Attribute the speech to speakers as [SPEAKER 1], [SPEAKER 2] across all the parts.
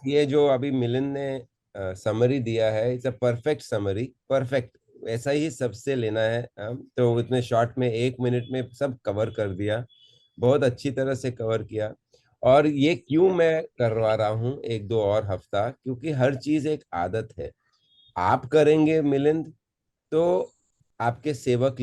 [SPEAKER 1] ये जो अभी मिलिंद ने समरी दिया है, it's a perfect summary, perfect. ऐसा ही सबसे लेना है हम तो। इतने शॉर्ट में 1 मिनट में सब कवर कर दिया, बहुत अच्छी तरह से कवर किया। और ये क्यों मैं करवा रहा हूँ एक दो और हफ्ता, क्योंकि हर चीज एक आदत है। आप करेंगे मिलिंद, तो आपके सेवक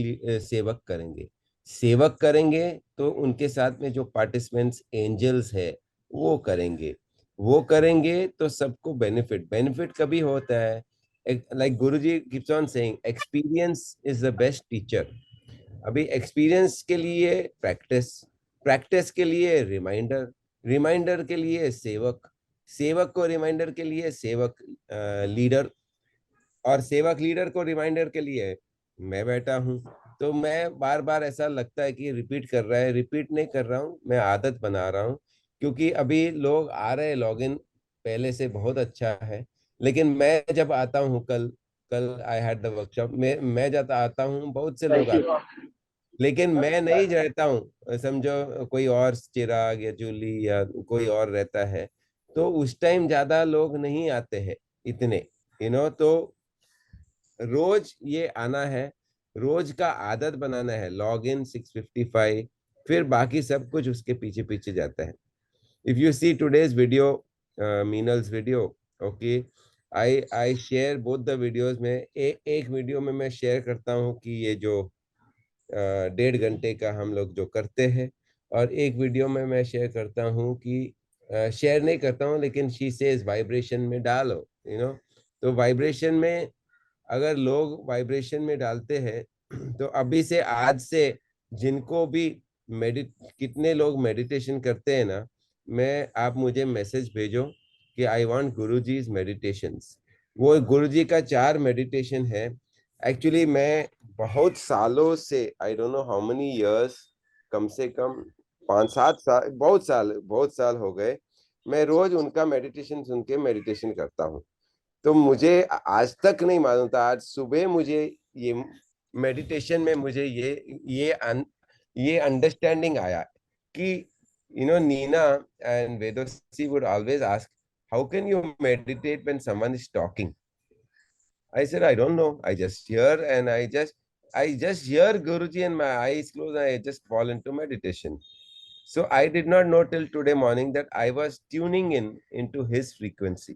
[SPEAKER 1] करेंगे। सेवक करेंगे तो उनके साथ में जो पार्टिसिपेंट्स एंजल्स है वो करेंगे। वो करेंगे तो सबको बेनिफिट बेनिफिट कभी होता है। Like Guruji keeps on saying, experience is the best teacher. अभी एक्सपीरियंस के लिए प्रैक्टिस, प्रैक्टिस के लिए रिमाइंडर, रिमाइंडर के लिए सेवक, सेवक को रिमाइंडर के लिए सेवक लीडर, और सेवक लीडर को रिमाइंडर के लिए मैं बैठा हूँ। तो मैं बार बार ऐसा लगता है कि रिपीट कर रहा है, रिपीट नहीं कर रहा हूँ, मैं आदत बना रहा हूँ। क्योंकि अभी लोग आ रहे हैं, लॉगिन पहले से बहुत अच्छा है। लेकिन मैं जब आता हूँ, कल कल आई हैड द वर्कशॉप में, मैं जब आता हूँ बहुत से लोग
[SPEAKER 2] थैंक यू।
[SPEAKER 1] आते, लेकिन मैं नहीं रहता हूँ। समझो कोई और चिराग या जूली या कोई और रहता है, तो उस टाइम ज्यादा लोग नहीं आते हैं इतने, तो रोज ये आना है, रोज का आदत बनाना है। लॉग इन 6:55, फिर बाकी सब कुछ उसके पीछे पीछे जाता है। If you see today's video, Meenal's video, okay, I share both the videos में। एक वीडियो में मैं शेयर करता हूँ कि ये जो 1.5 घंटे का हम लोग जो करते हैं, और एक वीडियो में मैं शेयर करता हूँ कि शेयर नहीं करता हूँ, लेकिन शी सेज वाइब्रेशन में डालो, तो वाइब्रेशन में, अगर लोग वाइब्रेशन में डालते हैं तो अभी से, आज से, जिनको भी मेडिट कितने लोग मेडिटेशन करते हैं ना, मैं आप मुझे मैसेज भेजो कि आई वांट गुरुजी's मेडिटेशंस। वो गुरुजी का 4 मेडिटेशन है। एक्चुअली मैं बहुत सालों से, I don't know how many years, कम से कम 5-7 साल, बहुत साल हो गए, मैं रोज उनका मेडिटेशन सुन के मेडिटेशन करता हूँ। तो मुझे आज तक नहीं मालूम था, आज सुबह मुझे ये मेडिटेशन में मुझे ये अंडरस्टैंडिंग आया कि नीना एंड वेदोसी would always ask, how can you meditate when someone is talking? I said, I don't know. I just hear, and I just hear Guruji, and my eyes closed and I just fall into meditation. So I did not know till today morning that I was tuning in into his frequency.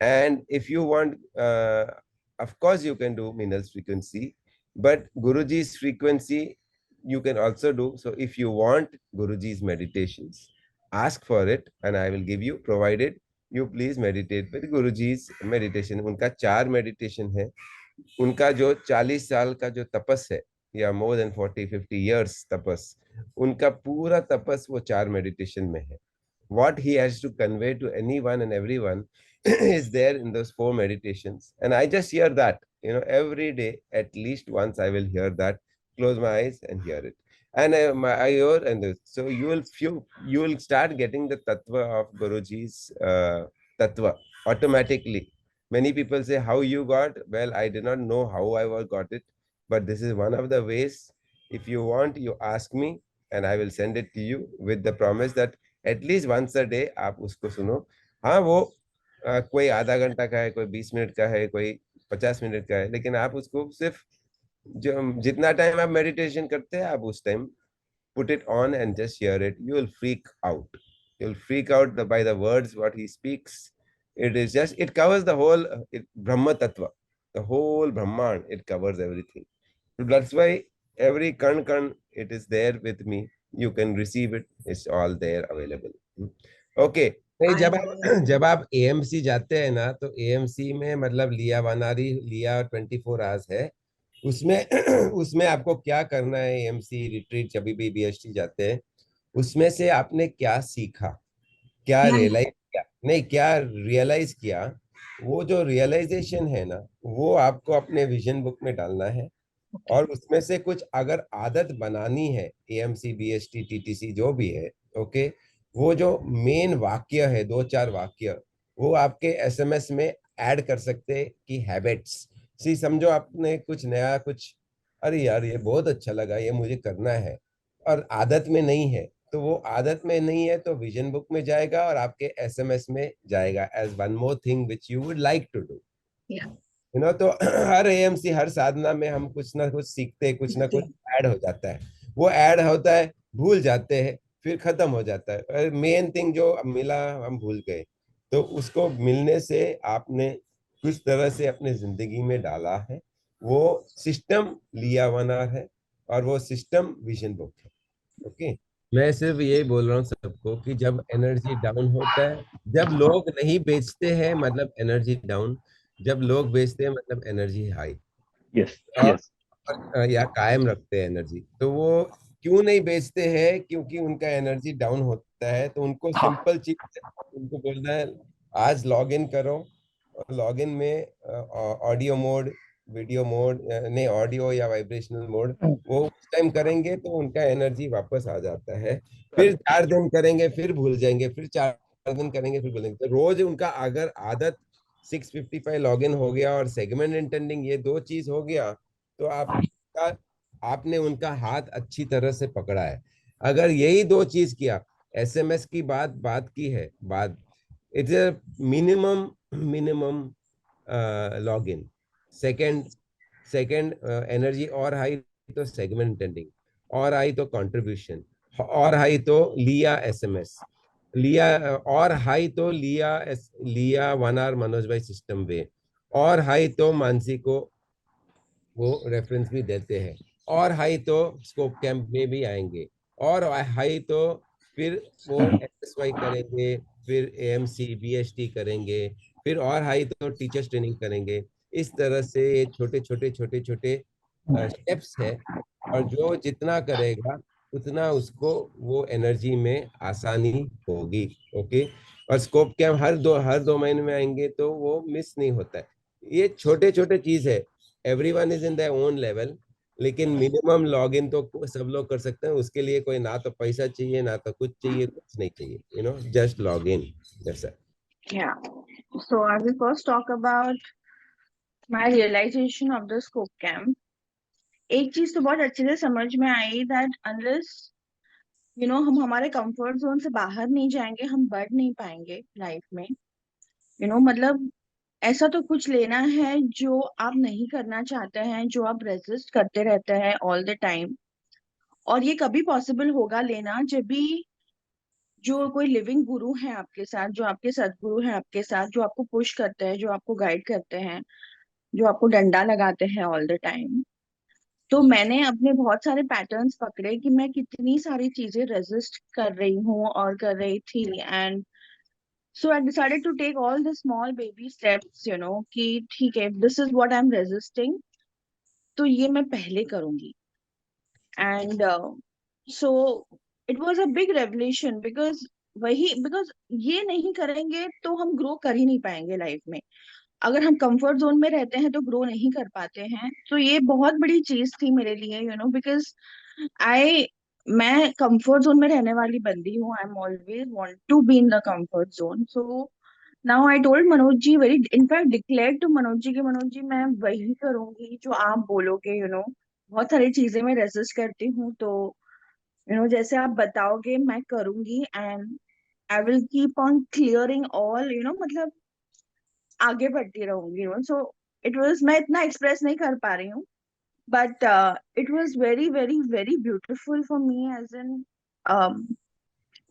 [SPEAKER 1] And if you want, of course, you can do Minal's frequency, but Guruji's frequency you can also do. So if you want Guruji's meditations, ask for it, and I will give you, provided you please meditate with Guruji's meditation. उनका 4 meditation है। उनका जो 40 साल का जो तपस है, या more than 40-50 years तपस, उनका पूरा तपस वो 4 मेडिटेशन में है। What he has to convey to anyone and everyone is there in those 4 meditations. And I just hear that, every day, at least once I will hear that, close my eyes and hear it. And I hear, and so you will start getting the tattva of Guruji's tattva automatically. Many people say, how you got? Well, I did not know how I got it, but this is one of the ways. If you want, you ask me, and I will send it to you with the promise that at least once a day आप उसको सुनो। हाँ, वो कोई आधा घंटा का है, कोई 20 मिनट का है, कोई 50 मिनट का है, लेकिन आप उसको सिर्फ, जो जितना टाइम आप मेडिटेशन करते हैं, आप उस time put it on and just hear it. You will freak out, you will freak out by the words what he speaks. It is just, it covers the whole brahm tattva, the whole brahmand, it covers everything. That's why every kan it is there with me. You can receive it. It's all there available. Okay. नहीं, जब आप AMC जाते हैं ना, तो AMC में मतलब लिया वनारी लिया 24 आवर्स है। उसमें उसमें आपको क्या करना है, एएमसी रिट्रीट जब भी बीएसटी जाते हैं, उसमें से आपने क्या सीखा, क्या रियलाइज किया, नहीं क्या रियलाइज किया, वो जो रियलाइजेशन है ना, वो आपको अपने विजन बुक में डालना है। और उसमें से कुछ अगर आदत बनानी है, एएमसी बीएसटी टीटीसी जो भी है, ओके, वो जो मेन वाक्य है, 2-4 वाक्य, वो आपके एसएमएस में ऐड कर सकते हैं कि हैबिट्स। सी समझो आपने कुछ नया कुछ, अरे यार ये बहुत अच्छा लगा, ये मुझे करना है, और आदत में नहीं है, तो वो आदत में नहीं है तो विजन बुक में जाएगा और आपके एसएमएस में जाएगा as one more thing which you would like to do.
[SPEAKER 2] Yeah.
[SPEAKER 1] तो हर एएमसी हर साधना में हम कुछ ना कुछ सीखते हैं, कुछ ना कुछ ऐड हो जाता है। वो ऐड होता है, भूल जाते हैं, फिर खत्म हो जाता है। मेन थिंग जो मिला हम भूल गए, तो उसको मिलने से आपने किस तरह से अपने जिंदगी में डाला है, वो सिस्टम लिया बना है, और वो सिस्टम विजन बुक है। ओके। मैं सिर्फ यही बोल रहा हूँ सबको कि जब एनर्जी डाउन होता है, जब लोग नहीं बेचते हैं मतलब एनर्जी डाउन, जब लोग बेचते हैं मतलब एनर्जी हाई,
[SPEAKER 2] Yes,
[SPEAKER 1] और
[SPEAKER 2] yes.
[SPEAKER 1] या कायम रखते हैं एनर्जी। तो वो क्यों नहीं बेचते हैं? क्योंकि उनका एनर्जी डाउन होता है, तो उनको
[SPEAKER 2] हाँ.
[SPEAKER 1] सिंपल चीज है, उनको बोलना है आज लॉग इन करो, और लॉग इन में ऑडियो मोड, वीडियो मोड, नहीं ऑडियो या वाइब्रेशनल मोड, वो उस टाइम करेंगे तो उनका एनर्जी वापस आ जाता है। फिर
[SPEAKER 2] Correct.
[SPEAKER 1] 4 दिन करेंगे फिर भूल जाएंगे, फिर 4 दिन करेंगे फिर भूलेंगे। तो रोज उनका अगर आदत 655 लॉग इन हो गया और सेगमेंट इंटेंडिंग, ये 2 चीज हो गया, तो आपका आपने उनका हाथ अच्छी तरह से पकड़ा है। अगर यही 2 चीज किया, एसएमएस की बात बात की है बात, it's a minimum minimum log in. Second second energy और हाई तो सेगमेंट टेंडिंग, और हाई तो कंट्रीब्यूशन, और हाई तो लिया एसएमएस, लिया, और हाई तो लिया 1 आवर मनोज भाई सिस्टम वे, और हाई तो मानसी को वो रेफरेंस भी देते हैं, और हाई तो स्कोप कैंप में भी आएंगे, और हाई तो फिर वो एसएसवाई करेंगे, फिर एएमसी बीएसटी करेंगे, फिर और हाई तो टीचर्स ट्रेनिंग करेंगे। इस तरह से ये छोटे छोटे छोटे छोटे स्टेप्स है, और जो जितना करेगा उतना उसको वो एनर्जी में आसानी होगी। ओके। और स्कोप कैंप हर दो महीने में आएंगे तो वो मिस नहीं होता है। ये छोटे छोटे चीज है, everyone is in their own level, लेकिन मिनिमम लॉगिन तो सब लोग कर सकते हैं। उसके लिए कोई ना तो पैसा चाहिए, ना तो कुछ चाहिए, कुछ नहीं चाहिए, जस्ट लॉग इन, जैसा।
[SPEAKER 2] Yeah. So I will first talk about my realization of the scope camp. एक चीज तो बहुत अच्छे से समझ में आई that unless हम हमारे कंफर्ट जोन से बाहर नहीं जाएंगे, हम बढ़ नहीं पाएंगे लाइफ में। मतलब ऐसा तो कुछ लेना है जो आप नहीं करना चाहते हैं, जो आप रेजिस्ट करते रहते हैं ऑल द टाइम। और ये कभी पॉसिबल होगा लेना जब भी जो कोई लिविंग गुरु है आपके साथ, जो आपके सदगुरु है आपके साथ, जो आपको पुश करते हैं, जो आपको गाइड करते हैं, जो आपको डंडा लगाते हैं ऑल द टाइम। तो मैंने अपने बहुत सारे पैटर्न्स पकड़े कि मैं कितनी सारी चीजें रेजिस्ट कर रही हूँ और कर रही थी। And so I decided to take all the small baby steps, कि ठीक है, this is what I am resisting, तो ये मैं पहले करूंगी। And so it was a big revelation, because ये नहीं करेंगे तो हम ग्रो कर ही नहीं पाएंगे लाइफ में। अगर हम कंफर्ट जोन में रहते हैं तो ग्रो नहीं कर पाते हैं। तो ये बहुत बड़ी चीज थी मेरे लिए, बिकॉज आई मैं कंफर्ट जोन में रहने वाली बंदी हूँ। I am always want to be in the comfort zone. So now I told Manoj ji, very in fact declare to Manoj ji कि मनोज जी, मैं वही करूंगी जो आप बोलोगे। बहुत सारी चीजें मैं रेजिस्ट करती हूँ, तो जैसे आप बताओगे मैं करूंगी। And I will keep on clearing all, मतलब आगे बढ़ती रहूंगी। सो इट वाज, मैं इतना एक्सप्रेस नहीं कर पा रही हूँ, but it was very very very beautiful for me, as in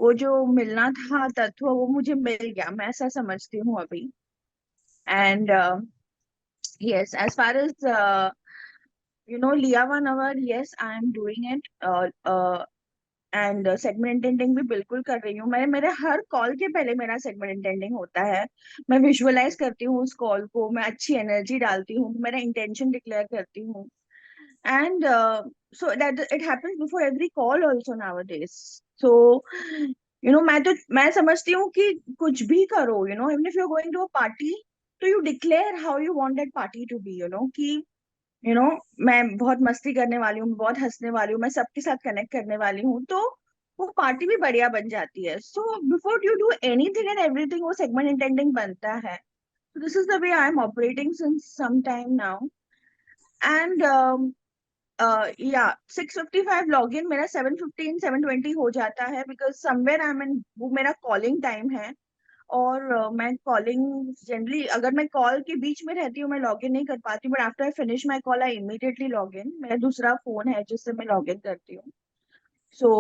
[SPEAKER 2] वो जो मिलना था तत्व, वो मुझे मिल गया, मैं ऐसा समझती हूँ अभी। And yes, as far as लिया 1 hour, yes, I am doing it. And segment intending भी बिल्कुल कर रही हूँ। मैं मेरे हर कॉल के पहले मेरा सेगमेंट इंटेंडिंग होता है। मैं विजुअलाइज करती हूँ उस कॉल को, मैं अच्छी एनर्जी डालती हूँ, मेरा इंटेंशन डिक्लेयर करती हूँ। And so that it happens before every call also nowadays. So मैं समझती हूँ कि कुछ भी करो, even if you are going to a party, तो you declare how you want that party to be, कि यू नो मैं बहुत मस्ती करने वाली हूँ, बहुत हंसने वाली हूँ, मैं सबके साथ कनेक्ट करने वाली हूँ, तो वो पार्टी भी बढ़िया बन जाती है। So before you do anything and everything, वो सेगमेंट इंटेंडिंग बनता है। This is the way I am operating since some time now. And या 6:55 लॉगिन, मेरा 7:15 7:20 हो जाता है, बिकॉज समवेयर आई मीन वो मेरा कॉलिंग टाइम है। और मैं कॉलिंग जनरली, अगर मैं कॉल के बीच में रहती हूँ मैं लॉग इन नहीं कर पाती, but after I finish my call I immediately log in. मेरा दूसरा फोन है जिससे मैं लॉग इन करती हूँ। So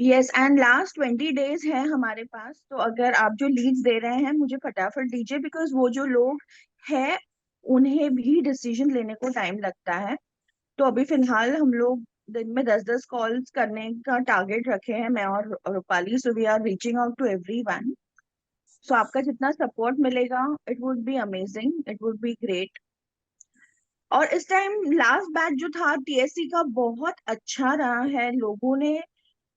[SPEAKER 2] yes, and last 20 days है हमारे पास, तो अगर आप जो लीड्स दे रहे हैं मुझे फटाफट दीजिए, बिकॉज वो जो लोग हैं उन्हें भी डिसीजन लेने को टाइम लगता है। तो अभी फिलहाल हम लोग दिन में 10-10 कॉल्स करने का टारगेट रखे हैं, मैं और Rupali. So we are reaching out to everyone. So आपका जितना सपोर्ट मिलेगा it would be amazing, it would be great. और इस टाइम लास्ट बैच जो था टीएससी का बहुत अच्छा रहा है, लोगों ने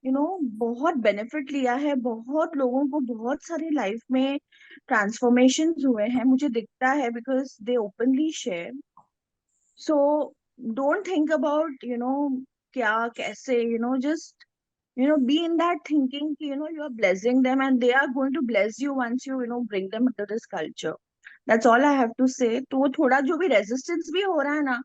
[SPEAKER 2] बहुत बेनिफिट लिया है, बहुत लोगों को बहुत सारे लाइफ में ट्रांसफॉर्मेशन हुए हैं, मुझे दिखता है, because they openly share. So don't think about क्या कैसे, just be in that thinking कि you are blessing them and they are going to bless you once you bring them into this culture. That's all I have to say. तो वो थोड़ा जो भी resistance भी हो रहा है ना,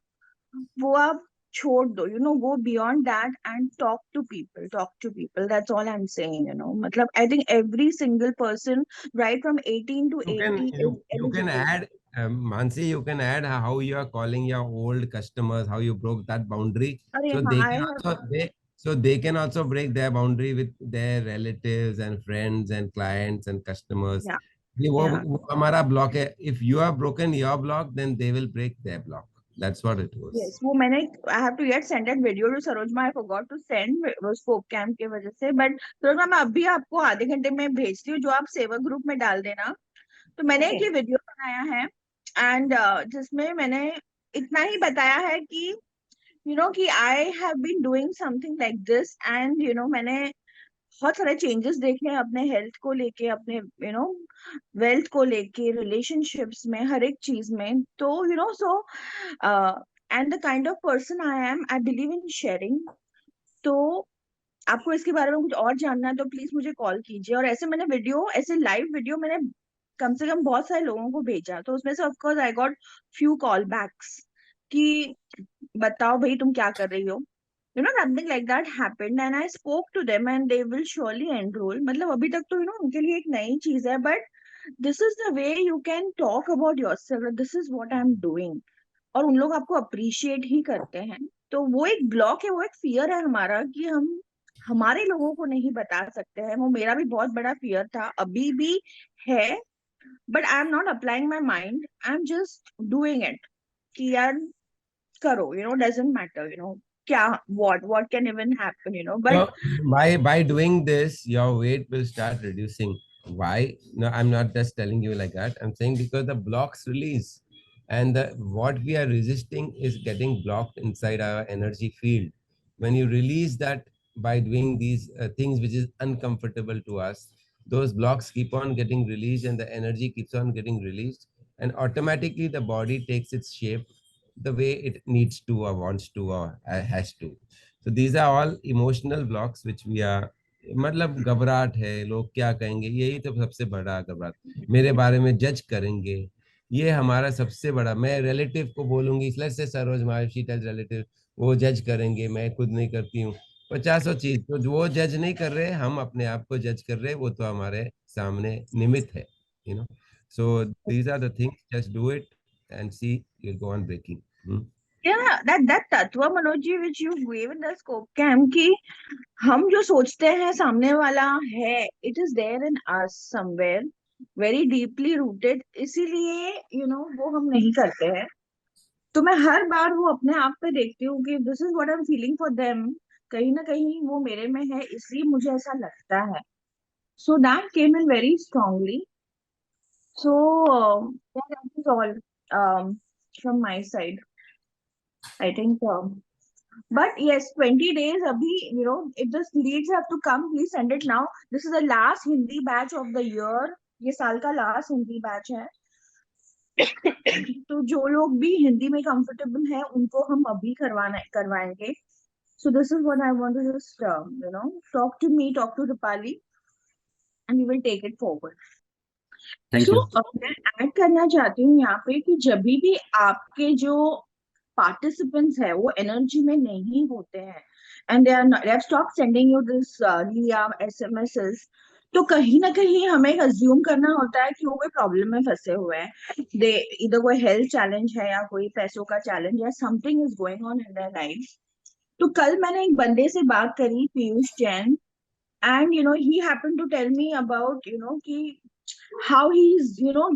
[SPEAKER 2] वो आप छोड़ दो, go beyond that and talk to people. That's all I'm saying. मतलब I think every single person right from 18 to
[SPEAKER 1] You can
[SPEAKER 2] 80 is
[SPEAKER 1] you can
[SPEAKER 2] eligible.
[SPEAKER 1] add Mansi, you can add how you are calling your old customers, how you broke that boundary,
[SPEAKER 2] अरे
[SPEAKER 1] so
[SPEAKER 2] हाँ,
[SPEAKER 1] they
[SPEAKER 2] I
[SPEAKER 1] can
[SPEAKER 2] have,
[SPEAKER 1] also they can also break their boundary with their relatives and friends and clients and customers.
[SPEAKER 2] yeah,
[SPEAKER 1] ये
[SPEAKER 2] yeah.
[SPEAKER 1] वो हमारा block है. If you have broken your block, then they will break their block. That's what it was.
[SPEAKER 2] Yes, वो मैंने, I have to yet send that video to सरोजमा, I forgot to send वो scope camp की वजह से, but सरोजमा मैं अभी आपको आधे घंटे में भेजती हूँ, जो आप सेवा ग्रुप में डाल देना। तो मैंने एक ये वीडियो बनाया है, एंड जिसमें मैंने इतना ही बताया है कि कि I have been doing something like this, and मैंने बहुत सारे चेंजेस देखे हैं अपने हेल्थ को लेके, अपने वेल्थ को लेके, रिलेशनशिप्स में, हर एक चीज में। तो so and the kind of person I am, I believe in sharing. तो आपको इसके बारे में कुछ और जानना है तो प्लीज मुझे कॉल कीजिए। और ऐसे मैंने वीडियो, ऐसे लाइव वीडियो मैंने कम से कम बहुत सारे लोगों को भेजा, तो उसमें से of course I got few call backs कि बताओ भाई तुम क्या कर रही हो, something like that happened and I spoke to them and they will surely enroll। मतलब अभी तक तो उनके लिए एक नई चीज है, but this is the way you can talk about yourself, this is what I'm doing। और उन लोग आपको अप्रिशिएट ही करते हैं। तो वो एक ब्लॉक है, वो एक फियर है हमारा कि हम हमारे लोगों को नहीं बता सकते हैं। वो मेरा भी बहुत बड़ा फियर था, अभी भी है, but I am not applying my mind, I am just doing it कि यार करो, डजेंट मैटर, क्या what can even happen, but
[SPEAKER 1] So by doing this, your weight will start reducing. Why? No, I'm not just telling you like that. I'm saying because the blocks release, and what we are resisting is getting blocked inside our energy field. When you release that by doing these things which is uncomfortable to us, those blocks keep on getting released, and the energy keeps on getting released, and automatically the body takes its shape the way it needs to or wants to or has to. So these are all emotional blocks which we are, मतलब घबराहट है, लोग क्या कहेंगे, यही तो सबसे बड़ा घबराहट, मेरे बारे में जज करेंगे, ये हमारा सबसे बड़ा। मैं रिलेटिव को बोलूंगी, लेट्स से सरोज मावशी टेल्स रिलेटिव, वो जज करेंगे, मैं खुद नहीं करती हूँ, पचासों चीज, तो वो जज नहीं कर रहे, हम अपने आप को जज कर रहे, वो तो हमारे सामने निमित्त है, you know. So these are the things, just do it and see you go on breaking.
[SPEAKER 2] yeah, that tatva Manoj ji which you gave in the scope camp कि हम जो सोचते हैं सामने वाला है, it is there in us somewhere very deeply rooted, इसीलिए वो हम नहीं करते हैं। तो मैं हर बार वो अपने आप पे देखती हूँ कि this is what I am feeling for them, कहीं ना कहीं वो मेरे में है, इसलिए मुझे ऐसा लगता है। So that came in very strongly. So that is all from my side, I think. But yes, 20 days abhi, if the leads have to come, please send it now. This is the last Hindi batch of the year. ये साल का last Hindi batch है। तो जो लोग भी हिंदी में comfortable है उनको हम अभी करवाएंगे। So this is what I want to just talk to me, talk to Rupali, and we will take it forward.
[SPEAKER 1] Thank
[SPEAKER 2] So
[SPEAKER 1] you.
[SPEAKER 2] मैं ऐड करना चाहती हूँ यहाँ पे कि जब भी आपके जो पार्टिसिपेंट्स है वो एनर्जी में नहीं होते हैं, and they have stop sending you this SMSes, तो कहीं ना कहीं हमें अज्यूम करना होता है कि वो कोई प्रॉब्लम में फंसे हुए हैं, दे इधर कोई हेल्थ चैलेंज है या कोई पैसों का चैलेंज है, something is going on in their life. तो कल मैंने एक बंदे से बात करी, Piyush Jain, and he happened to tell me about कि how he's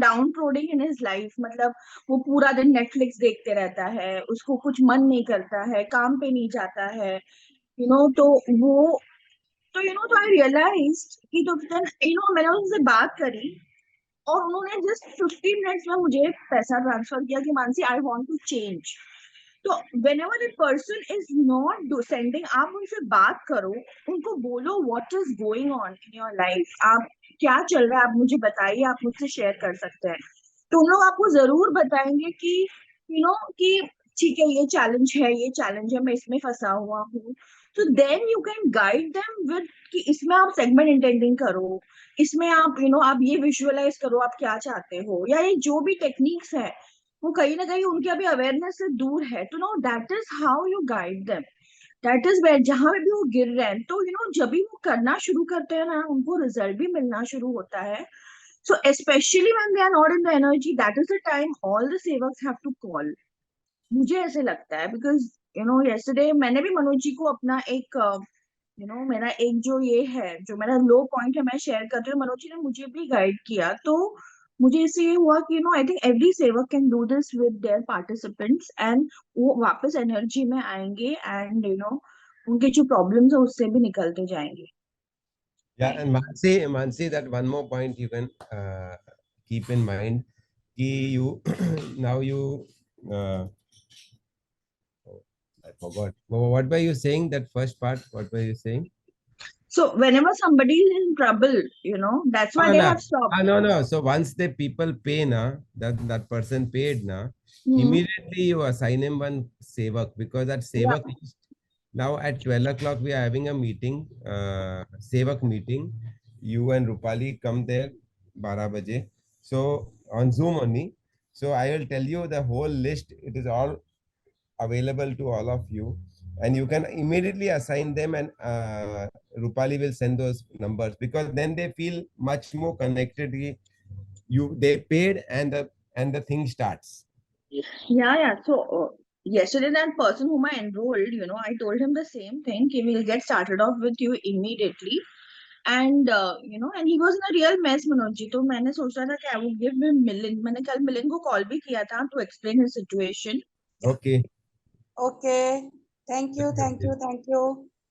[SPEAKER 2] downtrodden in his life, मतलब वो पूरा दिन नेटफ्लिक्स देखते रहता है, उसको कुछ मन नहीं करता है, काम पे नहीं जाता है, तो वो तो तो आई रियलाइज कि तो then मैंने उनसे बात करी, और उन्होंने जस्ट 15 मिनट्स में मुझे पैसा ट्रांसफर किया कि Mansi I want to change. तो whenever a person is not sending, आप उनसे बात करो, उनको बोलो what is going on in your life, आप क्या चल रहा है आप मुझे बताइए, आप मुझसे शेयर कर सकते हैं, तो उन लोग आपको जरूर बताएंगे कि कि ठीक है ये चैलेंज है, मैं इसमें फंसा हुआ हूँ। तो then you can guide them with कि इसमें आप सेगमेंट इंटेंडिंग करो, इसमें आप आप ये विजुअलाइज करो आप क्या चाहते हो, या ये जो भी टेक्निक्स है वो कहीं ना कहीं उनके अभी अवेयरनेस से दूर है, तो no that is how you guide them, that is where जहां पे भी वो गिर रहे हैं, तो जब भी वो करना शुरू करते हैं ना उनको रिजल्ट भी मिलना शुरू होता है। So specially when they are not in the energy, that is the time all the savers have to call, मुझे ऐसे लगता है, बिकॉज यस्टरडे मैंने भी मनोज जी को अपना एक मेरा एक जो ये है जो मेरा लो पॉइंट है मैं शेयर करती हूँ, मनोज जी ने मुझे भी गाइड किया, तो मुझे इससे ये हुआ कि I think every saver can do this with their participants, and वो वापस एनर्जी में आएंगे, एंड उनके जो प्रॉब्लम्स है उससे भी निकलते जाएंगे।
[SPEAKER 1] Yeah, and Mansi, that one more point you can keep in mind. You now you I forgot. What were you saying? That first part. What were you saying?
[SPEAKER 2] So whenever somebody is in trouble, that's why
[SPEAKER 1] Oh,
[SPEAKER 2] they
[SPEAKER 1] no.
[SPEAKER 2] have stopped.
[SPEAKER 1] No. So once the people pay na, that person paid na,
[SPEAKER 2] Hmm.
[SPEAKER 1] immediately you assign him one sevak, because that
[SPEAKER 2] Yeah.
[SPEAKER 1] sevak is now at 12 o'clock we are having a meeting, sevak meeting. You and Rupali come there 12 baje. So on Zoom only. So I will tell you the whole list. It is all available to all of you, and you can immediately assign them, and Rupali will send those numbers, because then they feel much more connected. They paid, and the thing starts.
[SPEAKER 2] Yeah. So yesterday, that person whom I enrolled, I told him the same thing. He will get started off with you immediately, and and he was in a real mess, Manoj ji. तो मैंने सोचा था कि I would give him Milind. मैंने कल मिलिंद को call भी किया था to explain his situation.
[SPEAKER 1] Okay.
[SPEAKER 3] Okay. Thank you. Thank you. Thank you.